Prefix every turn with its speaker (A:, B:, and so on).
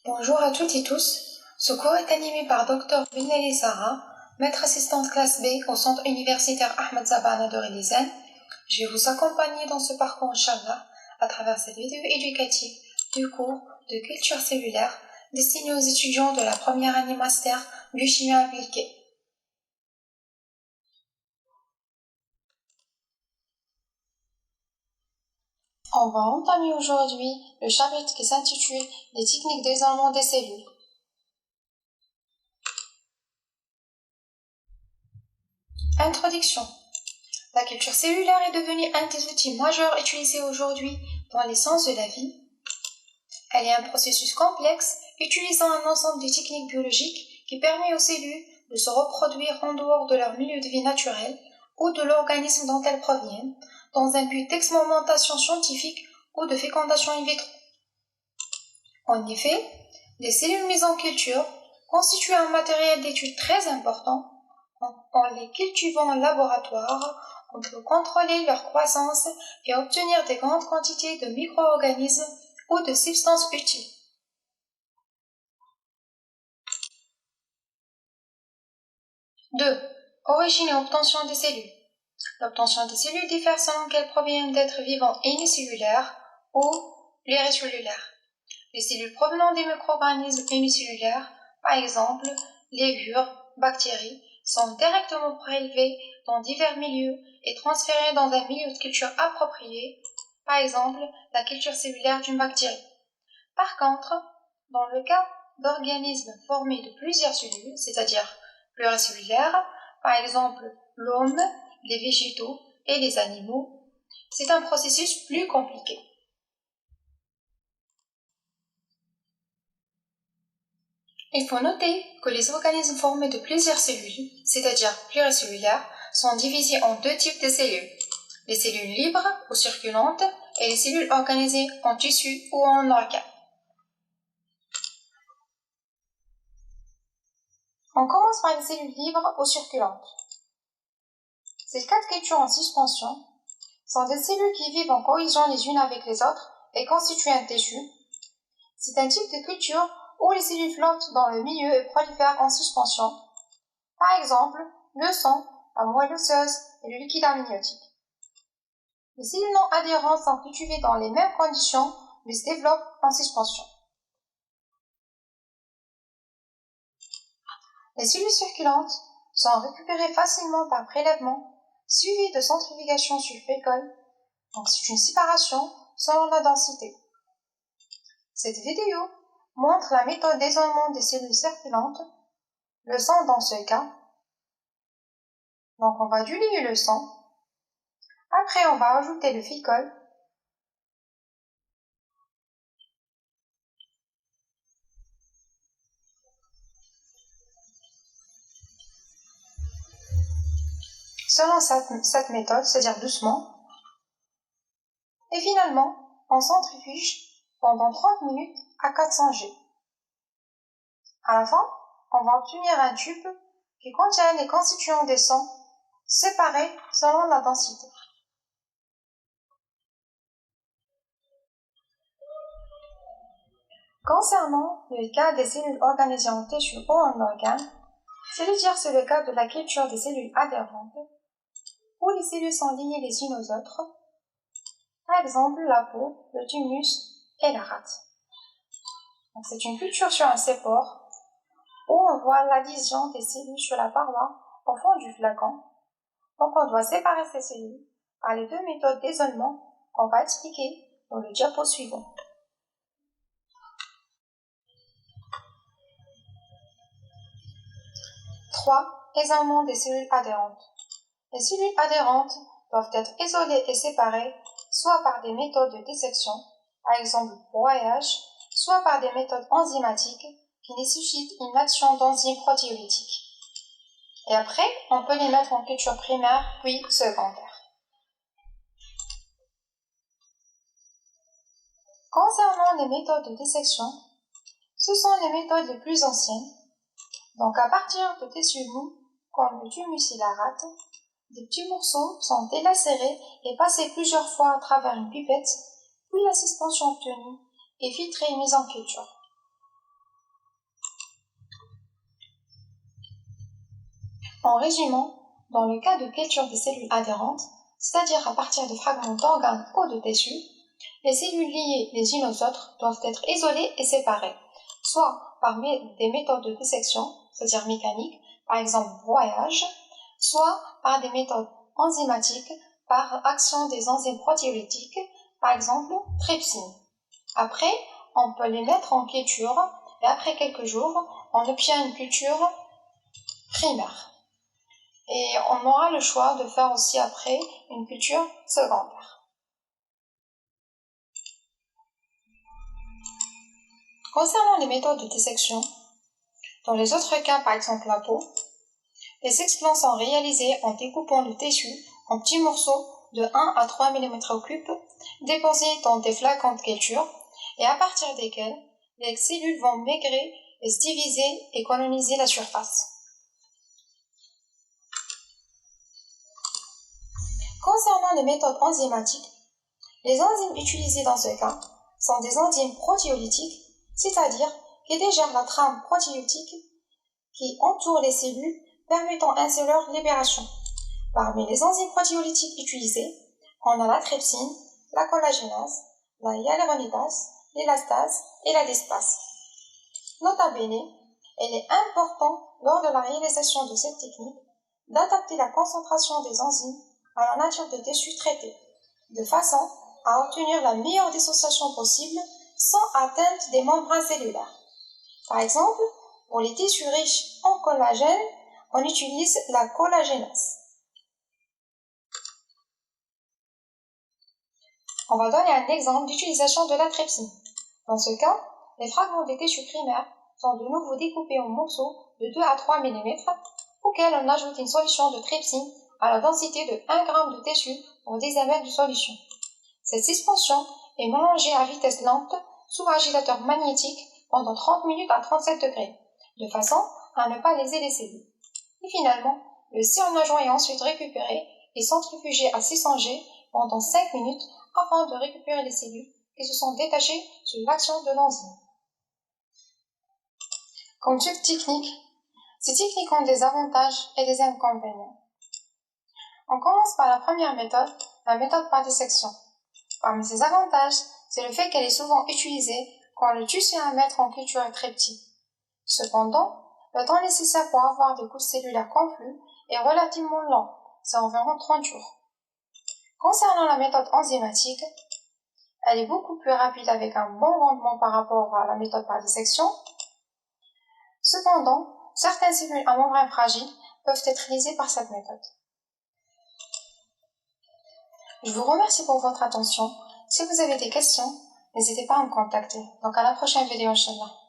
A: Bonjour à toutes et tous. Ce cours est animé par Dr Benali Sarah, maître assistante classe B au centre universitaire Ahmed Zabana de Relizane. Je vais vous accompagner dans ce parcours, Inch'Allah, à travers cette vidéo éducative du cours de culture cellulaire destiné aux étudiants de la première année master biochimie appliquée. On va entamer aujourd'hui le chapitre qui s'intitule « Les techniques d'isolement des cellules ». Introduction. La culture cellulaire est devenue un des outils majeurs utilisés aujourd'hui dans les sciences de la vie. Elle est un processus complexe utilisant un ensemble de techniques biologiques qui permet aux cellules de se reproduire en dehors de leur milieu de vie naturel ou de l'organisme dont elles proviennent, dans un but d'expérimentation scientifique ou de fécondation in vitro. En effet, les cellules mises en culture constituent un matériel d'étude très important. En les cultivant en laboratoire, on peut contrôler leur croissance et obtenir de grandes quantités de micro-organismes ou de substances utiles. Deux. Origine et obtention des cellules. L'obtention des cellules diffère selon qu'elles proviennent d'êtres vivants unicellulaires ou pluricellulaires. Les cellules provenant des micro-organismes unicellulaires, par exemple levures, bactéries, sont directement prélevées dans divers milieux et transférées dans un milieu de culture approprié, par exemple la culture cellulaire d'une bactérie. Par contre, dans le cas d'organismes formés de plusieurs cellules, c'est-à-dire pluricellulaires, par exemple l'homme, les végétaux et les animaux, c'est un processus plus compliqué. Il faut noter que les organismes formés de plusieurs cellules, c'est-à-dire pluricellulaires, sont divisés en deux types de cellules, les cellules libres ou circulantes et les cellules organisées en tissu ou en organes. On commence par les cellules libres ou circulantes. Ces quatre cultures en suspension sont des cellules qui vivent en cohésion les unes avec les autres et constituent un tissu. C'est un type de culture où les cellules flottent dans le milieu et prolifèrent en suspension. Par exemple, le sang, la moelle osseuse et le liquide amniotique. Les cellules non adhérentes sont cultivées dans les mêmes conditions mais se développent en suspension. Les cellules circulantes sont récupérées facilement par prélèvement, suivies de centrifugation sur fécole, donc c'est une séparation selon la densité. Cette vidéo montre la méthode d'isolement des cellules circulantes, le sang dans ce cas. Donc on va diluer le sang. Après on va ajouter le fécole. Selon cette méthode, c'est-à-dire doucement. Et finalement, on centrifuge pendant 30 minutes à 400 G. À la fin, on va obtenir un tube qui contient les constituants des sangs séparés selon la densité. Concernant le cas des cellules organisées en tissu ou en organes, c'est-à-dire c'est le cas de la culture des cellules adhérentes, où les cellules sont liées les unes aux autres, par exemple la peau, le thymus et la rate. C'est une culture sur un support où on voit l'adhésion des cellules sur la paroi au fond du flacon. Donc on doit séparer ces cellules par les deux méthodes d'isolement qu'on va expliquer dans le diapo suivant. Isolement des cellules adhérentes. Les cellules adhérentes doivent être isolées et séparées soit par des méthodes de dissection, par exemple le broyage, soit par des méthodes enzymatiques qui nécessitent une action d'enzymes protéolytiques. Et après, on peut les mettre en culture primaire puis secondaire. Concernant les méthodes de dissection, ce sont les méthodes les plus anciennes. Donc à partir de tissus mous, comme le thymus et la rate, des petits morceaux sont délacérés et passés plusieurs fois à travers une pipette, puis la suspension obtenue est filtrée et mise en culture. En résumant, dans le cas de culture des cellules adhérentes, c'est-à-dire à partir de fragments d'organes ou de tissus, les cellules liées les unes aux autres doivent être isolées et séparées, soit par des méthodes de dissection, c'est-à-dire mécaniques, par exemple broyage, soit par des méthodes enzymatiques, par action des enzymes protéolytiques, par exemple trypsine. Après, on peut les mettre en culture et après quelques jours, on obtient une culture primaire. Et on aura le choix de faire aussi après une culture secondaire. Concernant les méthodes de dissection, dans les autres cas, par exemple la peau, les explants sont réalisés en découpant le tissu en petits morceaux de 1 à 3 mm3, déposés dans des flacons de culture et à partir desquels les cellules vont maigrir et se diviser et coloniser la surface. Concernant les méthodes enzymatiques, les enzymes utilisées dans ce cas sont des enzymes protéolytiques, c'est-à-dire qui digèrent la trame protéolytique qui entoure les cellules, permettant ainsi leur libération. Parmi les enzymes protéolytiques utilisées, on a la trypsine, la collagénase, la hyaluronidase, l'élastase et la dispase. Nota bene, il est important, lors de la réalisation de cette technique, d'adapter la concentration des enzymes à la nature des tissus traités, de façon à obtenir la meilleure dissociation possible sans atteinte des membranes cellulaires. Par exemple, pour les tissus riches en collagène, on utilise la collagénase. On va donner un exemple d'utilisation de la trypsine. Dans ce cas, les fragments des tissus primaires sont de nouveau découpés en morceaux de 2 à 3 mm auxquels on ajoute une solution de trypsine à la densité de 1 g de tissu pour 10 ml de solution. Cette suspension est mélangée à vitesse lente sous agitateur magnétique pendant 30 minutes à 37 degrés, de façon à ne pas léser les cellules. Et finalement, le sérum est ensuite récupéré et centrifugé à 600 G pendant 5 minutes afin de récupérer les cellules qui se sont détachées sous l'action de l'enzyme. Comme toute technique, ces techniques ont des avantages et des inconvénients. On commence par la première méthode, la méthode par dissection. Parmi ses avantages, c'est le fait qu'elle est souvent utilisée quand le tissu à mettre en culture est très petit. Cependant, le temps nécessaire pour avoir des couches cellulaires conflues est relativement lent, c'est environ 30 jours. Concernant la méthode enzymatique, elle est beaucoup plus rapide avec un bon rendement par rapport à la méthode par dissection. Cependant, certaines cellules à membrane fragile peuvent être lésées par cette méthode. Je vous remercie pour votre attention. Si vous avez des questions, n'hésitez pas à me contacter. Donc à la prochaine vidéo, Inch'Allah.